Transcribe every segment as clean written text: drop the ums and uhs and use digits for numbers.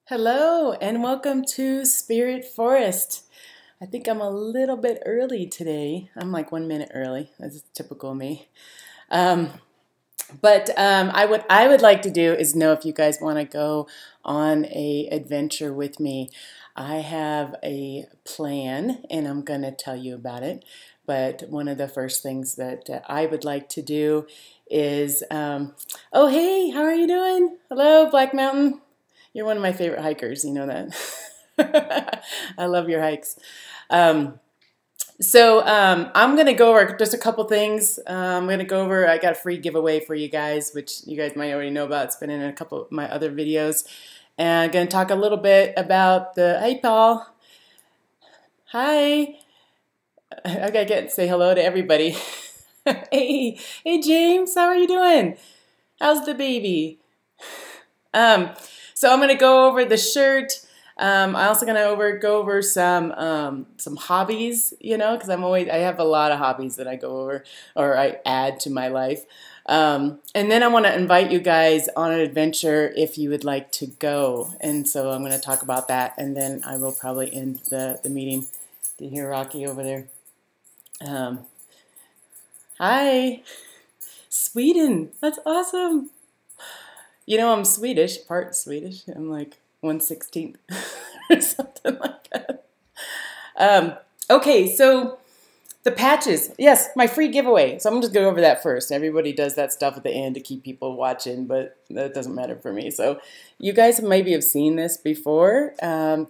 Hello and welcome to Spirit Forest. I think I'm a little bit early today. I'm like 1 minute early. That's typical of me. Um, what I would like to do is know if you guys want to go on a adventure with me. I have a plan and I'm going to tell you about it. But one of the first things that I would like to do is, oh hey, how are you doing? Hello, Black Mountain. You're one of my favorite hikers, you know that. I love your hikes. Um, I'm going to go over just a couple things. I'm going to go over, I got a free giveaway for you guys, which you guys might already know about. It's been in a couple of my other videos. And I'm going to talk a little bit about hey Paul. Hi. I got to say hello to everybody. Hey James, how are you doing? How's the baby? So I'm going to go over the shirt. I'm also going to go over some hobbies, you know, because I have a lot of hobbies that I go over or I add to my life. And then I want to invite you guys on an adventure if you would like to go. And so I'm going to talk about that, and then I will probably end the meeting. Do you hear Rocky over there? Hi, Sweden. That's awesome. You know, I'm Swedish, part Swedish. I'm like 1/16 or something like that. Okay, so the patches. Yes, my free giveaway. So I'm just going to go over that first. Everybody does that stuff at the end to keep people watching, but that doesn't matter for me. So you guys maybe have seen this before.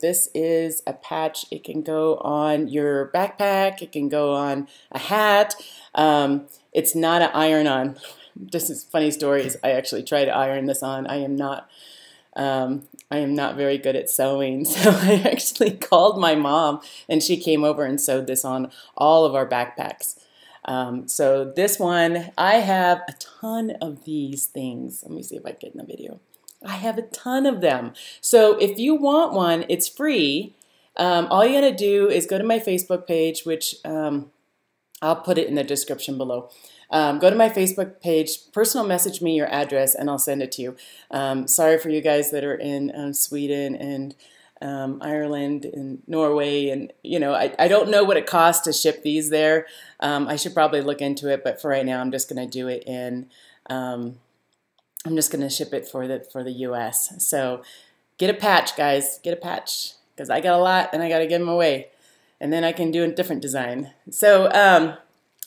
This is a patch. It can go on your backpack. It can go on a hat. It's not an iron-on. This is funny stories. I actually tried to iron this on. I am not very good at sewing, so I actually called my mom, and she came over and sewed this on all of our backpacks. So this one, I have a ton of these things. Let me see if I can get in the video. I have a ton of them. So if you want one, it's free. All you gotta do is go to my Facebook page, which I'll put it in the description below. Go to my Facebook page, personal message me your address, and I'll send it to you. Sorry for you guys that are in Sweden and Ireland and Norway, and you know, I don't know what it costs to ship these there. I should probably look into it, but for right now, I'm just going to do it in. I'm just going to ship it for the U.S. So get a patch, guys. Get a patch because I got a lot and I got to give them away, and then I can do a different design. So.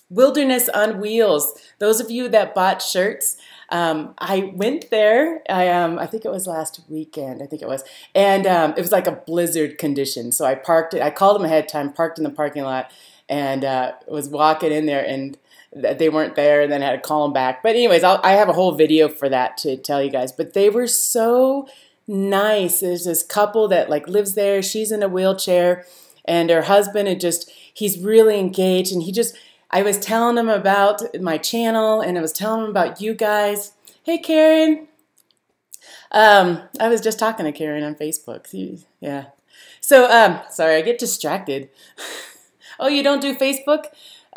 Wilderness on Wheels. Those of you that bought shirts, I went there. I think it was last weekend. I think it was, and it was like a blizzard condition. So I parked it. I called them ahead of time, parked in the parking lot, and was walking in there, and they weren't there. And then I had to call them back. But anyways, I have a whole video for that to tell you guys. But they were so nice. There's this couple that like lives there. She's in a wheelchair, and her husband he's really engaged, and I was telling him about my channel, and I was telling him about you guys. Hey, Karen. I was just talking to Karen on Facebook. Yeah. So, sorry, I get distracted. Oh, you don't do Facebook?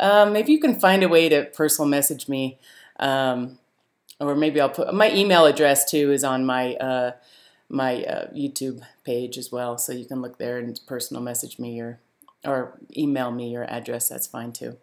Maybe you can find a way to personal message me. Or maybe I'll put my email address too is on my YouTube page as well. So you can look there and personal message me or email me your address. That's fine too.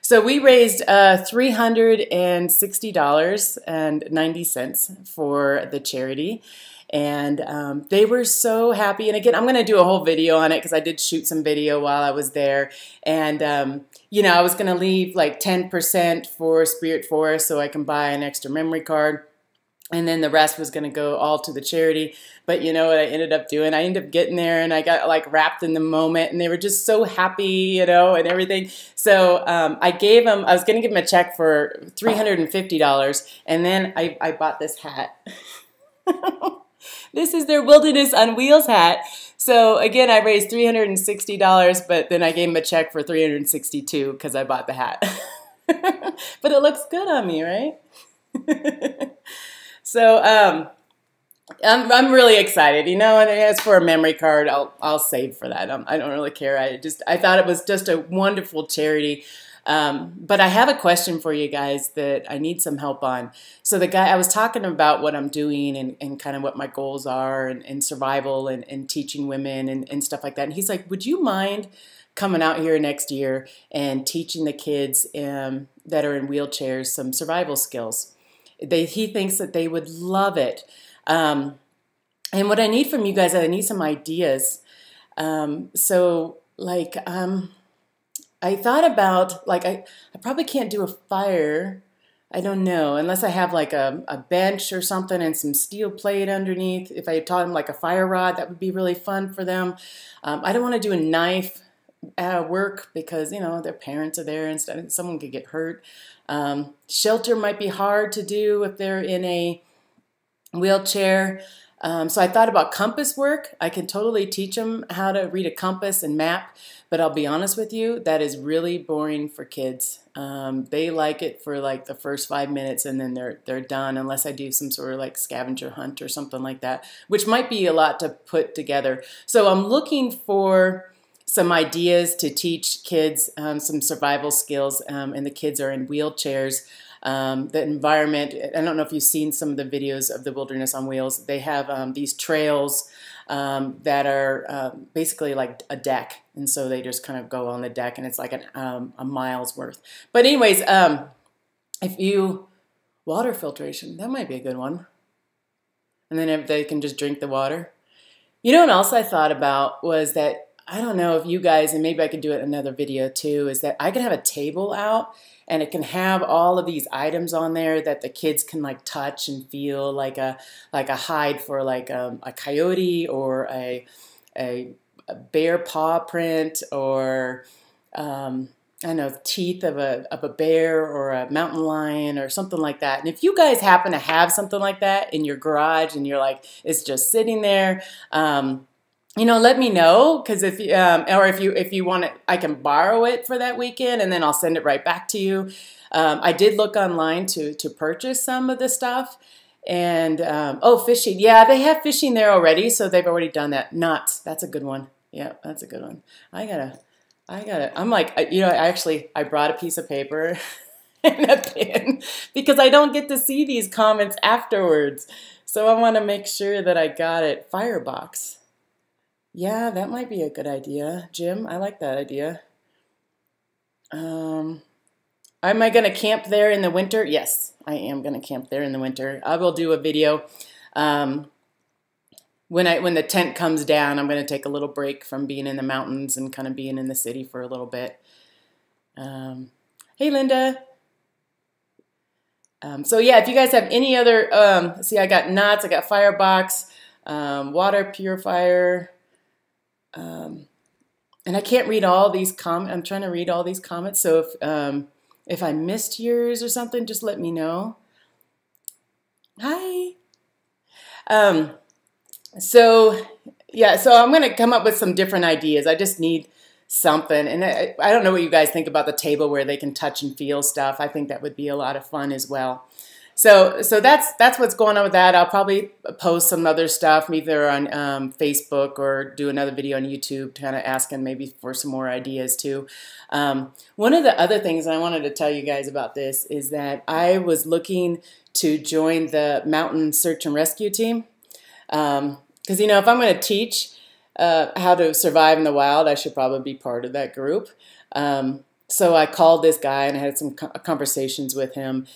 So we raised $360.90 for the charity, and they were so happy. And again, I'm going to do a whole video on it because I did shoot some video while I was there. And, you know, I was going to leave like 10% for Spirit Forest so I can buy an extra memory card. And then the rest was going to go all to the charity. But you know what I ended up doing? I ended up getting there, and I got like wrapped in the moment, and they were just so happy, you know, and everything. So I was going to give them a check for $350, and then I bought this hat. This is their Wilderness on Wheels hat. So again, I raised $360, but then I gave them a check for $362 because I bought the hat. But it looks good on me, right? So I'm really excited, you know. And as for a memory card, I'll save for that. I don't really care. I thought it was just a wonderful charity. But I have a question for you guys that I need some help on. So the guy, I was talking about what I'm doing and kind of what my goals are and survival and teaching women and stuff like that. And he's like, would you mind coming out here next year and teaching the kids that are in wheelchairs some survival skills? He thinks that they would love it. And what I need from you guys, I need some ideas. So like, I thought about, like, I probably can't do a fire. I don't know, unless I have like a bench or something and some steel plate underneath. If I taught them like a fire rod, that would be really fun for them. I don't want to do a knife work because, you know, their parents are there and stuff. Someone could get hurt. Shelter might be hard to do if they're in a wheelchair. So I thought about compass work. I can totally teach them how to read a compass and map, but I'll be honest with you, that is really boring for kids. They like it for like the first 5 minutes and then they're done unless I do some sort of like scavenger hunt or something like that, which might be a lot to put together. So I'm looking for some ideas to teach kids some survival skills, and the kids are in wheelchairs. The environment, I don't know if you've seen some of the videos of the Wilderness on Wheels. They have these trails that are basically like a deck. And so they just kind of go on the deck and it's like a mile's worth. But anyways, water filtration, that might be a good one. And then if they can just drink the water. You know what else I thought about was that, I don't know if you guys, and maybe I could do it in another video too, is that I can have a table out and it can have all of these items on there that the kids can like touch and feel, like a hide for like a coyote or a bear paw print, or I don't know, teeth of a bear or a mountain lion or something like that. And if you guys happen to have something like that in your garage and you're like, it's just sitting there, you know, let me know, because if you want it, I can borrow it for that weekend and then I'll send it right back to you. I did look online to purchase some of the stuff, and oh, fishing, yeah, they have fishing there already, so they've already done that. Knots, that's a good one. Yeah, that's a good one. I'm like, you know, I brought a piece of paper and a pen because I don't get to see these comments afterwards, so I want to make sure that I got it. Firebox. Yeah, that might be a good idea, Jim. I like that idea. Am I going to camp there in the winter? Yes, I am going to camp there in the winter. I will do a video. When the tent comes down, I'm going to take a little break from being in the mountains and kind of being in the city for a little bit. Hey, Linda. So yeah, if you guys have any other, see, I got knots, I got firebox, water purifier. And I can't read all these comments. I'm trying to read all these comments. So if I missed yours or something, just let me know. Hi. So yeah, so I'm going to come up with some different ideas. I just need something. And I don't know what you guys think about the table where they can touch and feel stuff. I think that would be a lot of fun as well. So that's what's going on with that. I'll probably post some other stuff either on Facebook or do another video on YouTube, kind of asking maybe for some more ideas too. One of the other things I wanted to tell you guys about this is that I was looking to join the mountain search and rescue team. Because, you know, if I'm going to teach how to survive in the wild, I should probably be part of that group. So I called this guy and I had some conversations with him.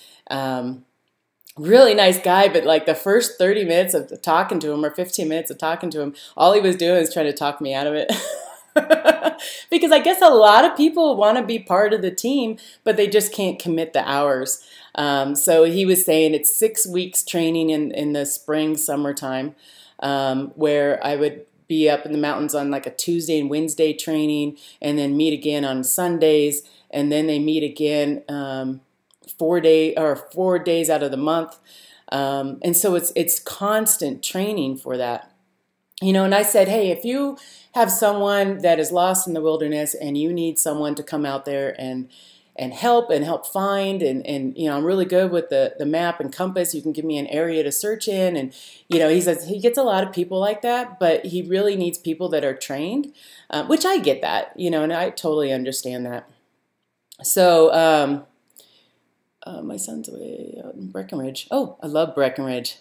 Really nice guy, but like the first 30 minutes of talking to him or 15 minutes of talking to him, all he was doing was trying to talk me out of it. Because I guess a lot of people want to be part of the team, but they just can't commit the hours. So he was saying it's 6 weeks training in the spring, summertime, where I would be up in the mountains on like a Tuesday and Wednesday training, and then meet again on Sundays, and then they meet again 4 days out of the month. And so it's constant training for that. You know, and I said, hey, if you have someone that is lost in the wilderness and you need someone to come out there and help find, and you know, I'm really good with the map and compass. You can give me an area to search in. And, you know, he says he gets a lot of people like that, but he really needs people that are trained, which I get that, you know, and I totally understand that. So my son's way out in Breckenridge. Oh, I love Breckenridge.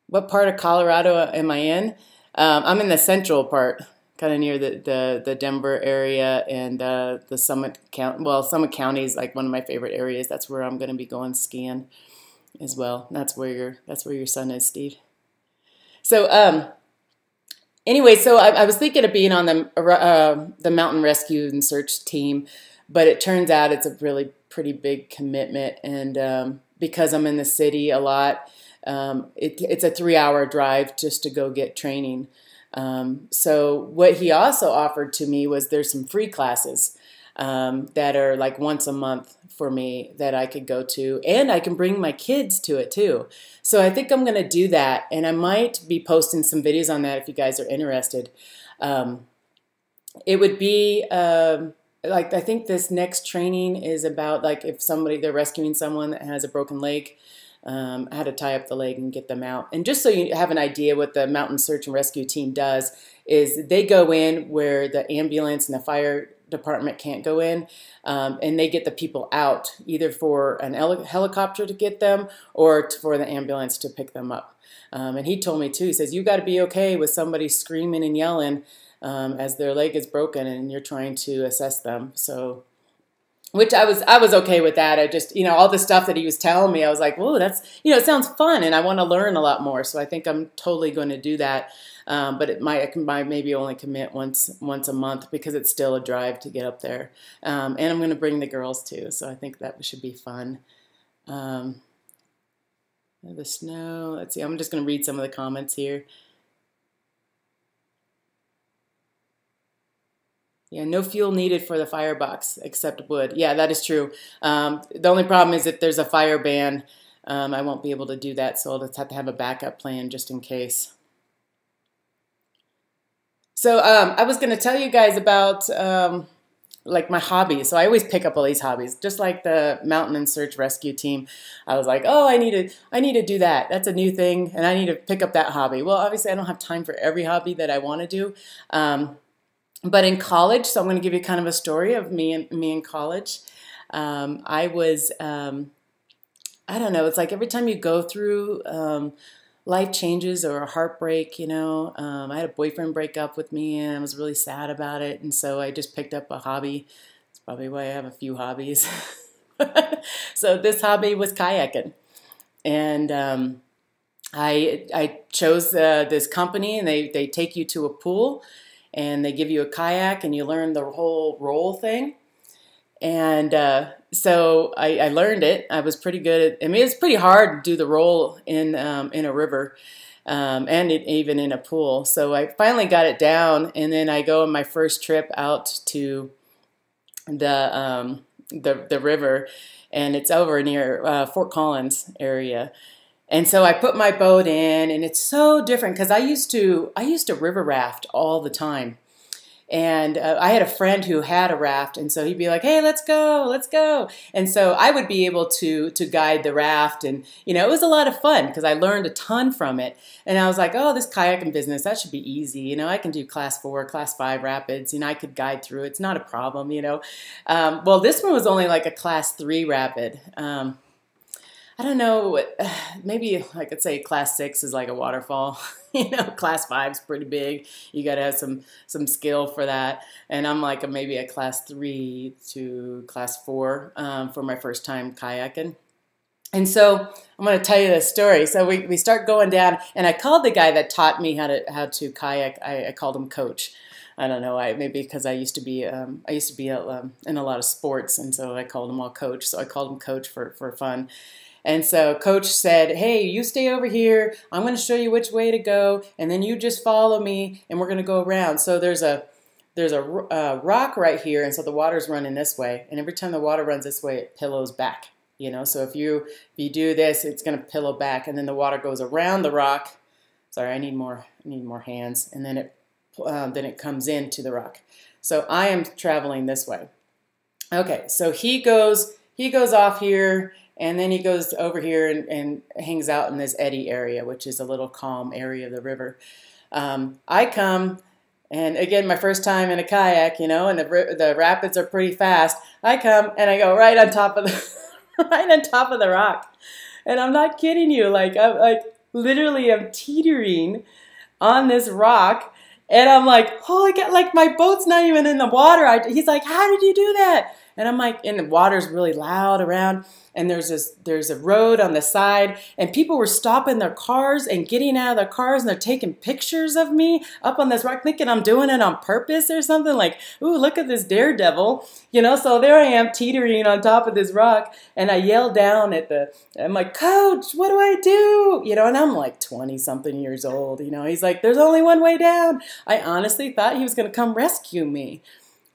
What part of Colorado am I in? I'm in the central part, kind of near the Denver area and the Summit County. Well, Summit County is like one of my favorite areas. That's where I'm going to be going skiing as well. That's where your son is, Steve. So anyway, so I was thinking of being on the mountain rescue and search team, but it turns out it's a really pretty big commitment, and because I'm in the city a lot, it's a 3-hour drive just to go get training. So what he also offered to me was there's some free classes that are like once a month for me that I could go to, and I can bring my kids to it too. So I think I'm going to do that, and I might be posting some videos on that if you guys are interested. It would be like, I think this next training is about like if they're rescuing someone that has a broken leg, how to tie up the leg and get them out. And just so you have an idea what the mountain search and rescue team does is they go in where the ambulance and the fire department can't go in, and they get the people out either for an helicopter to get them or for the ambulance to pick them up. And he told me too, he says, you got to be okay with somebody screaming and yelling as their leg is broken and you're trying to assess them. So, which I was okay with that. I just, all the stuff that he was telling me, I was like, whoa, that's, it sounds fun and I want to learn a lot more. So I think I'm totally going to do that. But I can maybe only commit once a month because it's still a drive to get up there. And I'm going to bring the girls too. So I think that should be fun. The snow, let's see, I'm just going to read some of the comments here. Yeah, no fuel needed for the firebox except wood. Yeah, that is true. The only problem is if there's a fire ban, I won't be able to do that, so I'll just have to have a backup plan just in case. So I was going to tell you guys about like my hobbies. So I always pick up all these hobbies, just like the mountain and search rescue team. I was like, oh, I need to do that. That's a new thing, and I need to pick up that hobby. Well, obviously, I don't have time for every hobby that I want to do. But in college, so I'm going to give you kind of a story of me in college. I was, I don't know, it's like every time you go through life changes or a heartbreak, I had a boyfriend break up with me and I was really sad about it. And so I just picked up a hobby. That's probably why I have a few hobbies. So this hobby was kayaking. And I chose this company, and they take you to a pool and they give you a kayak and you learn the whole roll thing. And so I learned it. I was pretty good at, I mean, it's pretty hard to do the roll in a river and even in a pool. So I finally got it down, and then I go on my first trip out to the river, and it's over near Fort Collins area. And so I put my boat in, and it's so different because I used to river raft all the time. And I had a friend who had a raft, and so he'd be like, "Hey, let's go, let's go." And so I would be able to guide the raft, and it was a lot of fun because I learned a ton from it. And I was like, "Oh, this kayaking business, that should be easy. I can do class 4, class 5 rapids. I could guide through. It's not a problem. Well, this one was only like a class 3 rapid. I don't know, maybe I could say class 6 is like a waterfall. Class 5 is pretty big. You got to have some skill for that. And I'm like maybe a class 3 to class 4 for my first time kayaking. And so I'm going to tell you this story. So we start going down, and I called the guy that taught me how to kayak. I called him Coach. I don't know. Maybe because I used to be in a lot of sports, and so I called him all Coach. So I called him Coach for fun. And so Coach said, "Hey, you stay over here. I'm going to show you which way to go, and then you just follow me, and we're going to go around." So there's a rock right here, and so the water's running this way, and every time the water runs this way, it pillows back. So if you do this, it's going to pillow back, and then the water goes around the rock. Sorry, I need more hands, and then it comes into the rock. So I am traveling this way. Okay, so he goes off here. And then he goes over here and hangs out in this eddy area, which is a little calm area of the river. I come And again, my first time in a kayak, you know, and the rapids are pretty fast. I come and I go right on top of the right on top of the rock. And I'm not kidding you. Like I'm like literally I'm teetering on this rock. And I'm like, holy God, like my boat's not even in the water. He's like, how did you do that? And I'm like, and the water's really loud around. And there's a road on the side, and people were stopping their cars and getting out of their cars, and they're taking pictures of me up on this rock, thinking I'm doing it on purpose or something. Like, ooh, look at this daredevil, you know. So there I am teetering on top of this rock, and I yell down I'm like, Coach, what do I do? You know, and I'm like 20 something years old. You know, he's like, there's only one way down. I honestly thought he was going to come rescue me,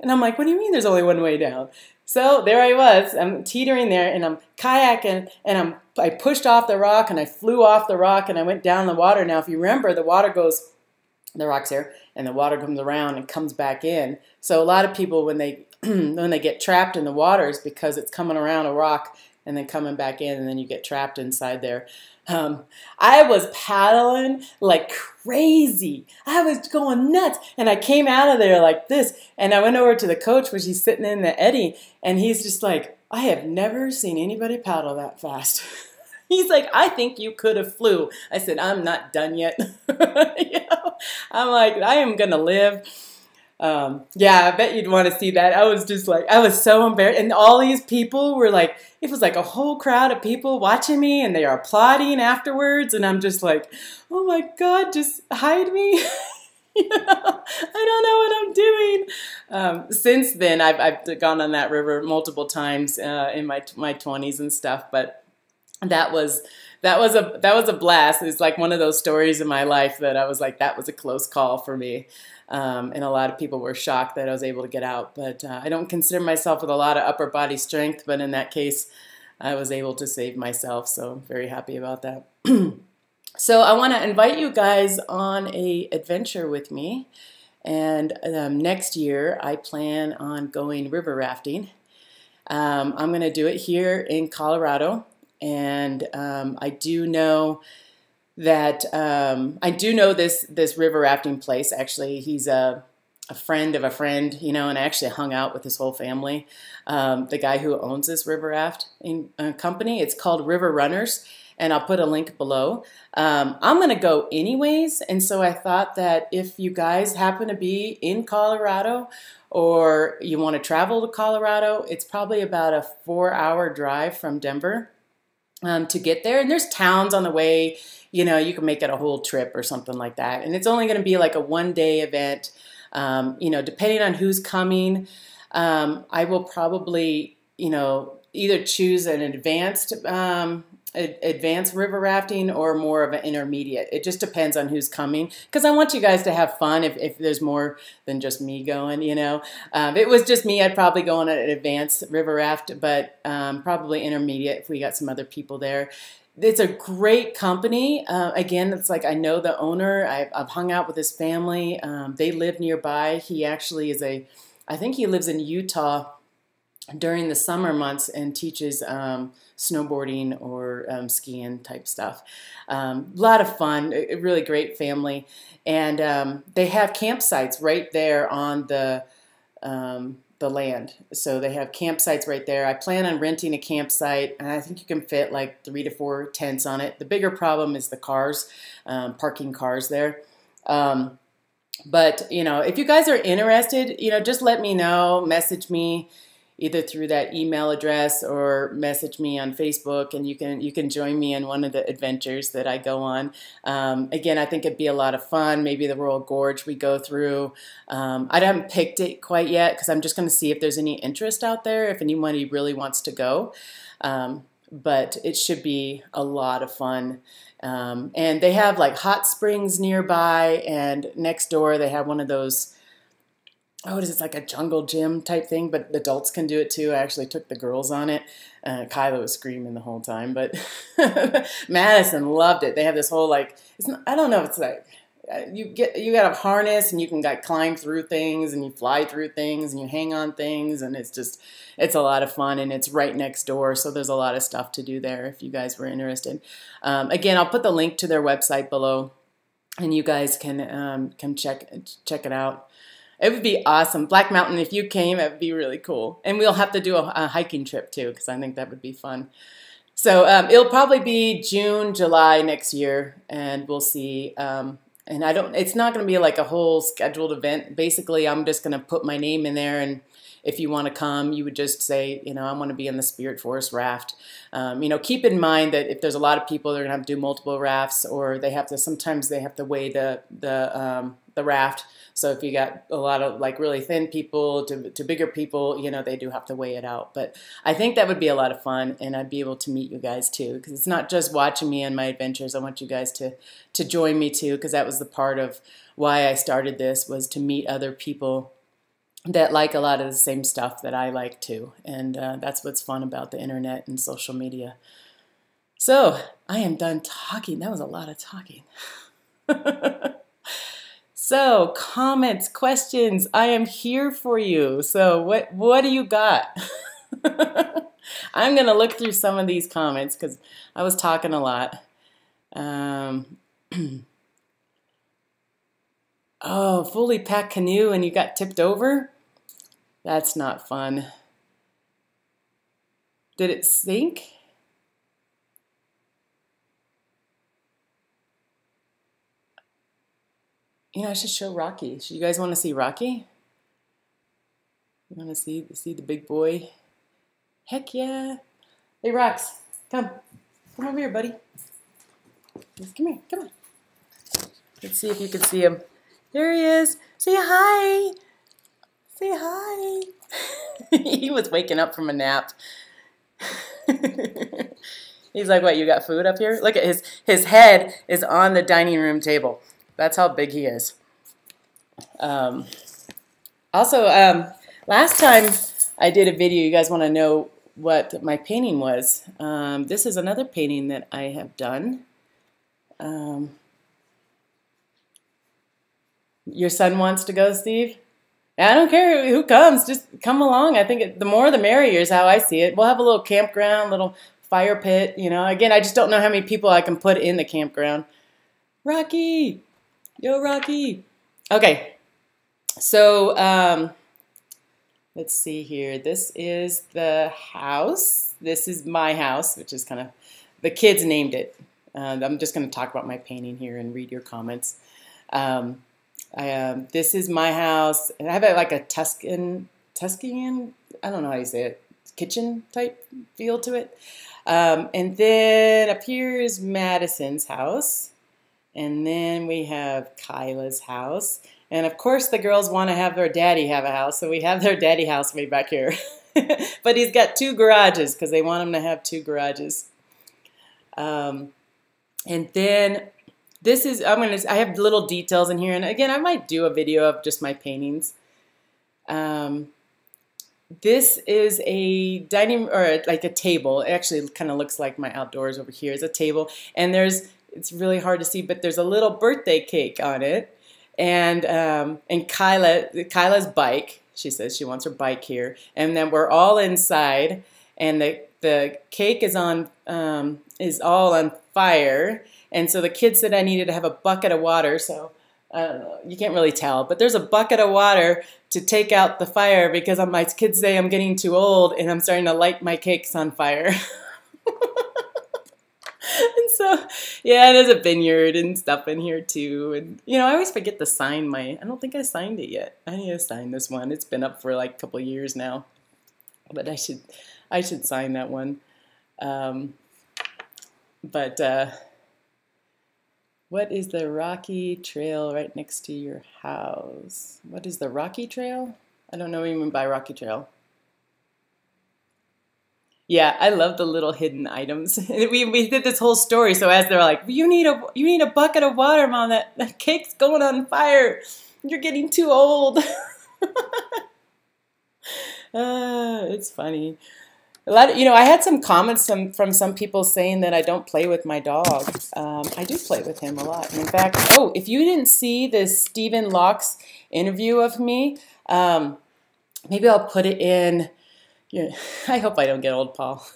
and I'm like, what do you mean there's only one way down? So there I was, I'm teetering there, and I'm kayaking, and I pushed off the rock, and I flew off the rock, and I went down the water. Now, if you remember, the rock's here, and the water comes around and comes back in. So a lot of people, when they when they get trapped in the water, is because it's coming around a rock and then coming back in, and then you get trapped inside there. I was paddling like crazy. I was going nuts. And I came out of there like this. And I went over to the coach when she's sitting in the eddy. And he's just like, I have never seen anybody paddle that fast. He's like, I think you could have flew. I said, I'm not done yet. You know? I'm like, I am going to live. Yeah, I bet you'd want to see that. I was just like, I was so embarrassed. And all these people were like, it was like a whole crowd of people watching me, and they are applauding afterwards. And I'm just like, oh my God, just hide me. You know, I don't know what I'm doing. Since then, I've gone on that river multiple times in my 20s and stuff. But that was a blast. It's like one of those stories in my life that I was like, that was a close call for me. And a lot of people were shocked that I was able to get out. But I don't consider myself with a lot of upper body strength, but in that case, I was able to save myself. So I'm very happy about that. So I want to invite you guys on an adventure with me. And next year, I plan on going river rafting. I'm going to do it here in Colorado. And I do know that I do know this river rafting place. Actually, he's a friend of a friend, you know, and I actually hung out with his whole family. The guy who owns this river rafting company, it's called River Runners, and I'll put a link below. I'm going to go anyways, and so I thought that if you guys happen to be in Colorado or you want to travel to Colorado, it's probably about a 4-hour drive from Denver to get there. And there's towns on the way. You know, you can make it a whole trip or something like that. And it's only going to be like a one-day event. You know, depending on who's coming, I will probably, you know, either choose an advanced river rafting or more of an intermediate. It just depends on who's coming, because I want you guys to have fun if there's more than just me going, you know. If it was just me, I'd probably go on an advanced river raft, but probably intermediate if we got some other people there. It's a great company. Again, it's like I know the owner. I've hung out with his family. They live nearby. He actually is I think he lives in Utah during the summer months and teaches snowboarding or skiing type stuff. A lot of fun, a really great family. And they have campsites right there on the land. So they have campsites right there. I plan on renting a campsite, and I think you can fit like 3 to 4 tents on it. The bigger problem is the cars, parking cars there. But, you know, if you guys are interested, you know, just let me know, message me either through that email address or message me on Facebook, and you can join me in one of the adventures that I go on. Again, I think it'd be a lot of fun. Maybe the Royal Gorge we go through. I haven't picked it quite yet because I'm just going to see if there's any interest out there, if anybody really wants to go. But it should be a lot of fun. And they have like hot springs nearby, and next door they have one of those, oh, it is, it's like a jungle gym type thing, but adults can do it too. I actually took the girls on it. Kyla was screaming the whole time, but Madison loved it. They have this whole like, I don't know if it's like, you got a harness and you can like climb through things and you fly through things and you hang on things, and it's a lot of fun, and it's right next door. So there's a lot of stuff to do there if you guys were interested. Again, I'll put the link to their website below. and you guys can come check it out. It would be awesome. Black Mountain, if you came, it would be really cool. And we'll have to do a hiking trip too, because I think that would be fun. So it'll probably be June, July next year, and we'll see. And it's not going to be like a whole scheduled event. Basically, I'm just going to put my name in there, and if you want to come, you would just say, I want to be in the Spirit Forest raft. Keep in mind that if there's a lot of people, they're going to have to do multiple rafts, or sometimes they have to weigh the raft. So if you got a lot of like really thin people to bigger people, they do have to weigh it out. But I think that would be a lot of fun, and I'd be able to meet you guys too, because it's not just watching me and my adventures. I want you guys to join me too, because that was the part of why I started this, was to meet other people that like a lot of the same stuff that I like too. And that's what's fun about the internet and social media. So I am done talking. That was a lot of talking. So comments, questions, I am here for you. So what do you got? I'm going to look through some of these comments because I was talking a lot. Oh, fully packed canoe and you got tipped over? That's not fun. Did it sink? I should show Rocky. Should you guys want to see Rocky? You want to see the big boy? Heck yeah. Hey, Rox, come. Come over here, buddy. Come here, come on. Let's see if you can see him. There he is. Say hi. Say hi. He was waking up from a nap. He's like, what, you got food up here? Look at his head is on the dining room table. That's how big he is. Also, last time I did a video, you guys want to know what my painting was. This is another painting that I have done. Your son wants to go, Steve? I don't care who comes, just come along. I think the more the merrier is how I see it. We'll have a little campground, little fire pit, Again, I just don't know how many people I can put in the campground. Rocky! Yo, Rocky. Okay, so let's see here. This is the house. This is my house, which is kind of, the kids named it. I'm just going to talk about my painting here and read your comments. This is my house. I have like a Tuscan, I don't know how you say it, kitchen type feel to it. And then up here is Madison's house. And then we have Kyla's house. And of course the girls want to have their daddy have a house, so we have their daddy house way back here. But he's got 2 garages because they want him to have 2 garages. And then this is, I have little details in here. And again, I might do a video of just my paintings. This is a dining, or like a table. It actually kind of looks like my outdoors over here is a table. And it's really hard to see, but there's a little birthday cake on it. And Kyla's bike, she says she wants her bike here. And then we're all inside, and the cake is all on fire. And so the kids said I needed to have a bucket of water, so you can't really tell, but there's a bucket of water to take out the fire because my kids say I'm getting too old and I'm starting to light my cakes on fire. And so, yeah, there's a vineyard and stuff in here too. And, I always forget to sign I don't think I signed it yet. I need to sign this one. It's been up for like a couple of years now. But I should sign that one. What is the rocky trail right next to your house? What is the rocky trail? I don't know what you mean by rocky trail. Yeah, I love the little hidden items. We did this whole story, so as they're like, you need a bucket of water, Mom. That cake's going on fire. You're getting too old. It's funny. I had some comments from some people saying that I don't play with my dog. I do play with him a lot. And in fact, if you didn't see this Stephen Locke's interview of me, maybe I'll put it in. Yeah, I hope I don't get old, Paul.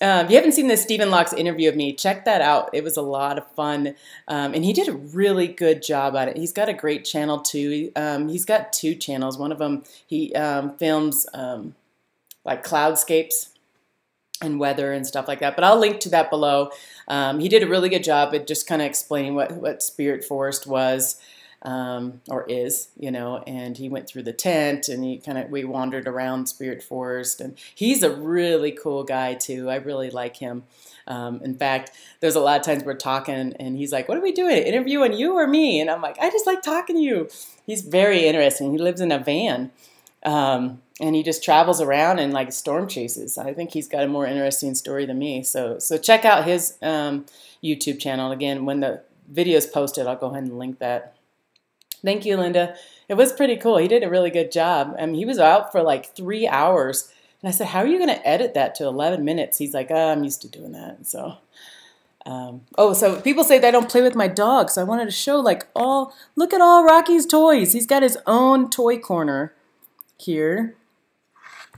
If you haven't seen the Stephen Locke's interview of me, check that out. It was a lot of fun, and he did a really good job on it. He's got a great channel too. He's got two channels. One of them he films like cloudscapes and weather and stuff like that. But I'll link to that below. He did a really good job at just kind of explaining what Spirit Forest was. Or is, you know, and he went through the tent and we wandered around Spirit Forest, and he's a really cool guy too. I really like him. In fact, there's a lot of times we're talking and he's like, what are we doing? Interviewing you or me? And I'm like, I just like talking to you. He's very interesting. He lives in a van. And he just travels around and like storm chases. I think he's got a more interesting story than me. So check out his YouTube channel. Again, when the video is posted, I'll go ahead and link that. Thank you, Linda. It was pretty cool. He did a really good job. I mean, he was out for like 3 hours. And I said, how are you going to edit that to 11 minutes? He's like, oh, I'm used to doing that. So, so people say that I don't play with my dog. So I wanted to show like look at all Rocky's toys. He's got his own toy corner here.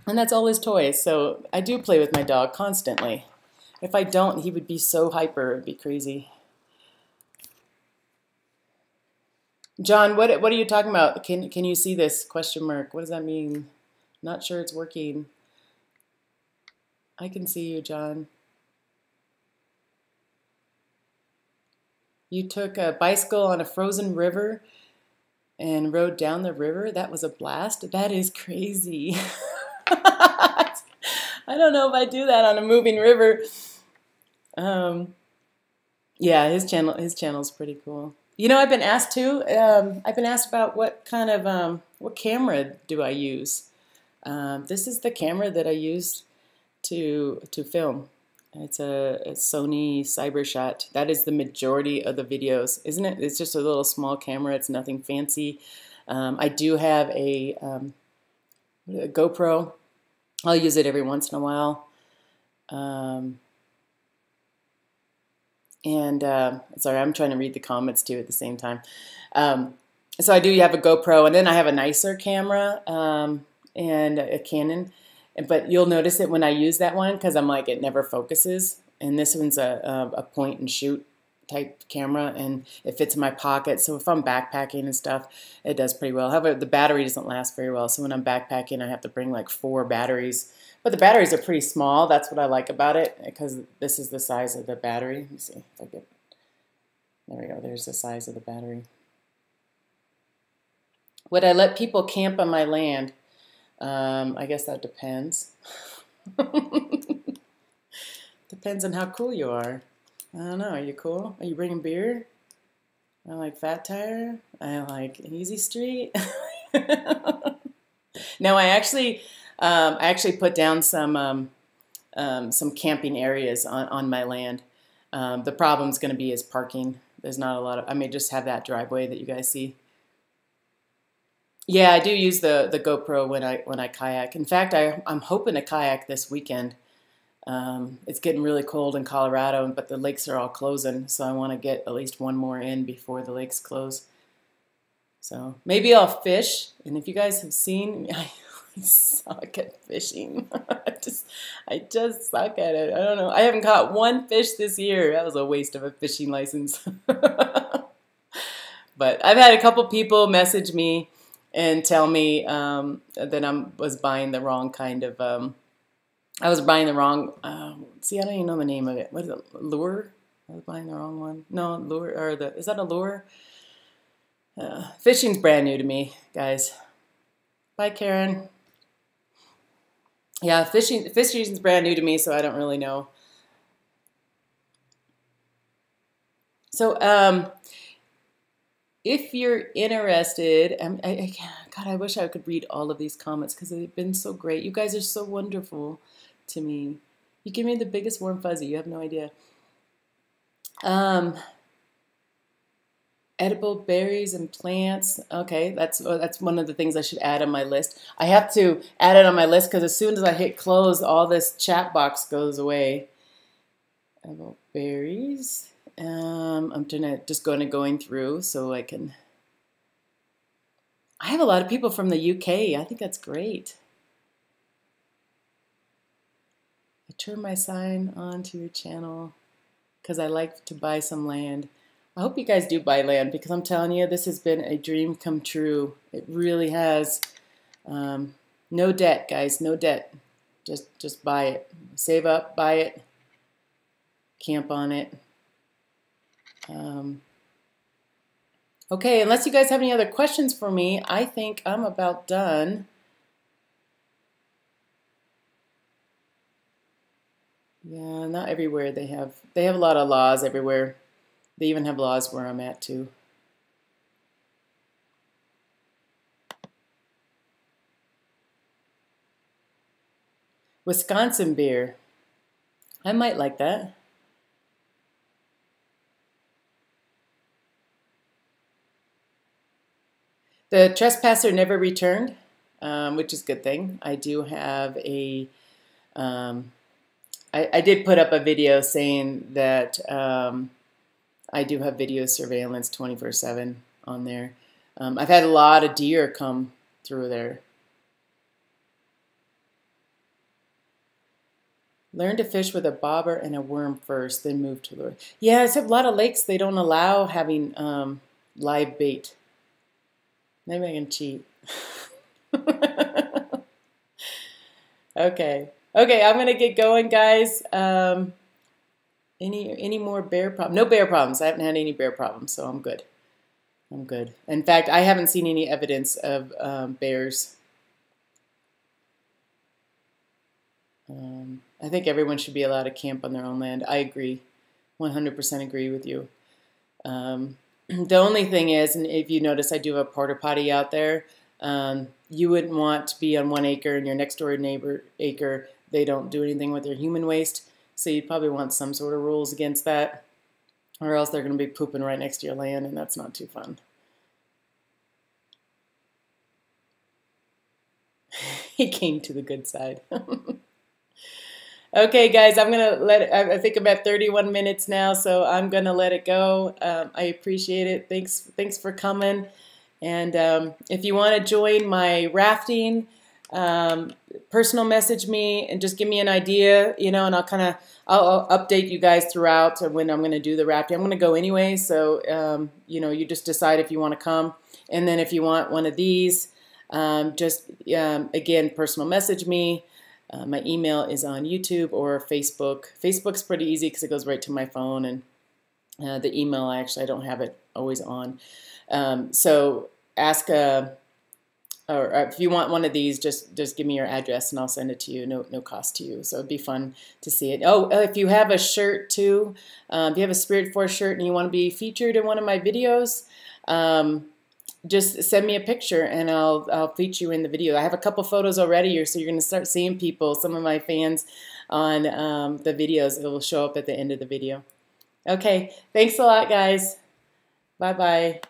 And that's all his toys. So I do play with my dog constantly. If I don't, he would be so hyper. It'd be crazy. John, what are you talking about? Can you see this question mark? What does that mean? Not sure it's working. I can see you, John. You took a bicycle on a frozen river and rode down the river? That was a blast? That is crazy. I don't know if I do that on a moving river. Yeah, his channel's pretty cool. You know, I've been asked too. I've been asked about what kind of what camera do I use. This is the camera that I use to film. It's a Sony CyberShot. That is the majority of the videos, isn't it? It's just a little small camera. It's nothing fancy. I do have a GoPro. I'll use it every once in a while. Sorry, I'm trying to read the comments too at the same time. So I do have a GoPro, and then I have a nicer camera and a Canon. But you'll notice it when I use that one because I'm like, it never focuses. And this one's a point and shoot type camera, and it fits in my pocket. So if I'm backpacking and stuff, it does pretty well. However, the battery doesn't last very well. So when I'm backpacking, I have to bring like 4 batteries. But the batteries are pretty small. That's what I like about it, because this is the size of the battery. Let me see if I get, there we go. There's the size of the battery. Would I let people camp on my land? I guess that depends. Depends on how cool you are. I don't know. Are you cool? Are you bringing beer? I like Fat Tire. I like Easy Street. No, I actually put down some camping areas on my land. The problem's going to be is parking. There's not a lot of. I may just have that driveway that you guys see. Yeah, I do use the GoPro when I kayak. In fact, I'm hoping to kayak this weekend. It's getting really cold in Colorado, but the lakes are all closing, so I want to get at least one more in before the lakes close. So maybe I'll fish, and if you guys have seen, I suck at fishing. I just suck at it. I don't know. I haven't caught one fish this year. That was a waste of a fishing license. But I've had a couple people message me and tell me that I was buying the wrong kind of. I was buying the wrong. See, I don't even know the name of it. What is it? Lure? I was buying the wrong one. No, lure or is that a lure? Fishing's brand new to me, guys. Bye, Karen. Yeah, fishing's brand new to me, so I don't really know. So, if you're interested, God, I wish I could read all of these comments because they've been so great. You guys are so wonderful to me. You give me the biggest warm fuzzy. You have no idea. Edible berries and plants. Okay, that's one of the things I should add on my list. I have to add it on my list because as soon as I hit close, all this chat box goes away. Edible berries. I'm just going through so I can. I have a lot of people from the UK. I think that's great. A turn my sign on to your channel because I like to buy some land. I hope you guys do buy land because I'm telling you, this has been a dream come true. It really has. No debt, guys, no debt. Just buy it. Save up, buy it, camp on it. Okay, unless you guys have any other questions for me, I think I'm about done. Yeah, not everywhere they have a lot of laws everywhere. They even have laws where I'm at too. Wisconsin beer. I might like that. The trespasser never returned, which is a good thing. I do have a, I did put up a video saying that I do have video surveillance 24/7 on there. I've had a lot of deer come through there. Learn to fish with a bobber and a worm first, then move to lure. Yeah, it's a lot of lakes, they don't allow having live bait. Maybe I can cheat. Okay. Okay, I'm gonna get going, guys. Any more bear problems? No bear problems. I haven't had any bear problems, so I'm good. I'm good. In fact, I haven't seen any evidence of bears. I think everyone should be allowed to camp on their own land. I agree. 100% agree with you. The only thing is, and if you notice, I do have a porta potty out there. You wouldn't want to be on 1 acre and your next door neighbor acre, they don't do anything with their human waste. So you'd probably want some sort of rules against that, or else they're going to be pooping right next to your land, and that's not too fun. He came to the good side. Okay, guys, I'm going to let it, I think I'm at 31 minutes now, so I'm going to let it go. I appreciate it. Thanks for coming. And if you want to join my rafting, personal message me and just give me an idea, you know, and I'll update you guys throughout when I'm going to do the rafting. I'm going to go anyway, so, you know, you just decide if you want to come. And then if you want one of these, just, again, personal message me. My email is on YouTube or Facebook. Facebook's pretty easy because it goes right to my phone, and the email, I don't have it always on. So ask, or if you want one of these, just give me your address and I'll send it to you. No cost to you. So it'd be fun to see it. Oh, if you have a shirt too, if you have a Spirit Force shirt and you want to be featured in one of my videos, just send me a picture and I'll feature you in the video. I have a couple photos already, so you're going to start seeing people, some of my fans, on the videos. It will show up at the end of the video. Okay, thanks a lot, guys. Bye-bye.